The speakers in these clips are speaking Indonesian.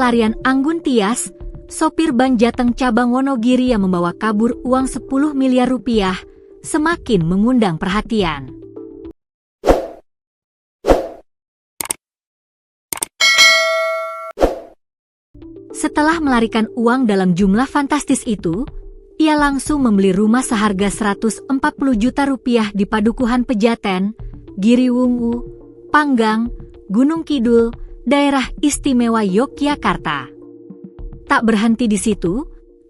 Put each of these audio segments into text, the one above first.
pelarian Anggun Tias, sopir ban Jateng cabang Wonogiri yang membawa kabur uang 10 miliar rupiah, semakin mengundang perhatian. Setelah melarikan uang dalam jumlah fantastis itu, ia langsung membeli rumah seharga 140 juta rupiah di Padukuhan Pejaten, Giriwungu, Panggang, Gunung Kidul, Daerah Istimewa Yogyakarta. Tak berhenti di situ,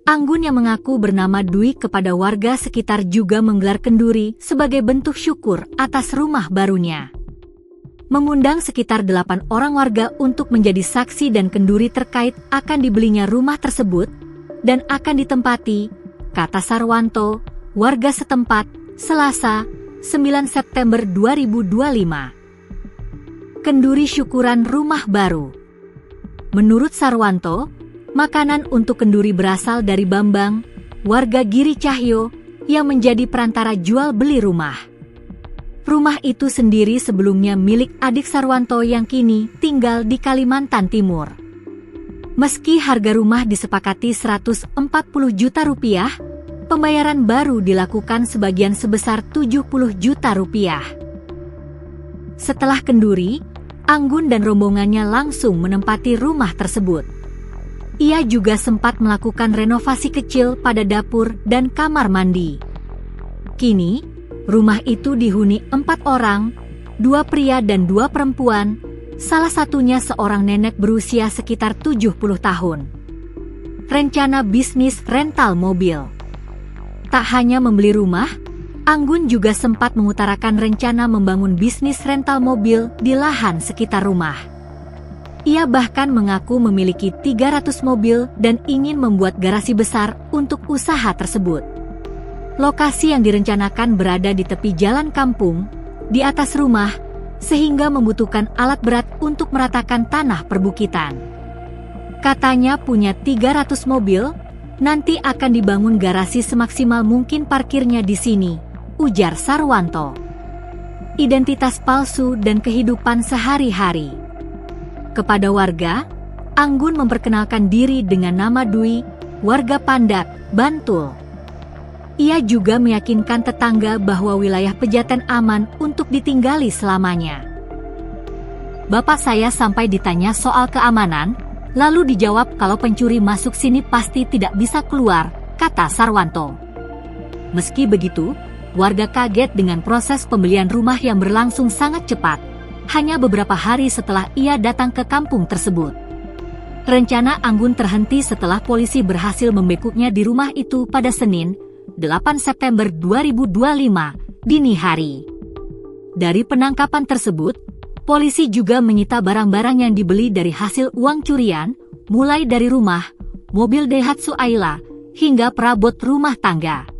Anggun yang mengaku bernama Dwi kepada warga sekitar juga menggelar kenduri sebagai bentuk syukur atas rumah barunya. Mengundang sekitar 8 orang warga untuk menjadi saksi dan kenduri terkait akan dibelinya rumah tersebut dan akan ditempati, kata Sarwanto, warga setempat, Selasa, 9 September 2025. Kenduri syukuran rumah baru. Menurut Sarwanto, makanan untuk kenduri berasal dari Bambang, warga Giri Cahyo, yang menjadi perantara jual beli rumah. Rumah itu sendiri sebelumnya milik adik Sarwanto yang kini tinggal di Kalimantan Timur. Meski harga rumah disepakati 140 juta rupiah, pembayaran baru dilakukan sebagian sebesar 70 juta rupiah. Setelah kenduri, Anggun dan rombongannya langsung menempati rumah tersebut. Ia juga sempat melakukan renovasi kecil pada dapur dan kamar mandi. Kini, rumah itu dihuni 4 orang, 2 pria dan 2 perempuan, salah satunya seorang nenek berusia sekitar 70 tahun. Rencana bisnis rental mobil. Tak hanya membeli rumah, Anggun juga sempat mengutarakan rencana membangun bisnis rental mobil di lahan sekitar rumah. Ia bahkan mengaku memiliki 300 mobil dan ingin membuat garasi besar untuk usaha tersebut. Lokasi yang direncanakan berada di tepi jalan kampung, di atas rumah, sehingga membutuhkan alat berat untuk meratakan tanah perbukitan. Katanya punya 300 mobil, nanti akan dibangun garasi semaksimal mungkin parkirnya di sini, ujar Sarwanto. Identitas palsu dan kehidupan sehari-hari. Kepada warga, Anggun memperkenalkan diri dengan nama Dwi, warga Pandak, Bantul. Ia juga meyakinkan tetangga bahwa wilayah Pejaten aman untuk ditinggali selamanya. Bapak saya sampai ditanya soal keamanan, lalu dijawab kalau pencuri masuk sini pasti tidak bisa keluar, kata Sarwanto. Meski begitu, warga kaget dengan proses pembelian rumah yang berlangsung sangat cepat, hanya beberapa hari setelah ia datang ke kampung tersebut. Rencana Anggun terhenti setelah polisi berhasil membekuknya di rumah itu pada Senin, 8 September 2025, dini hari. Dari penangkapan tersebut, polisi juga menyita barang-barang yang dibeli dari hasil uang curian, mulai dari rumah, mobil Daihatsu Ayla, hingga perabot rumah tangga.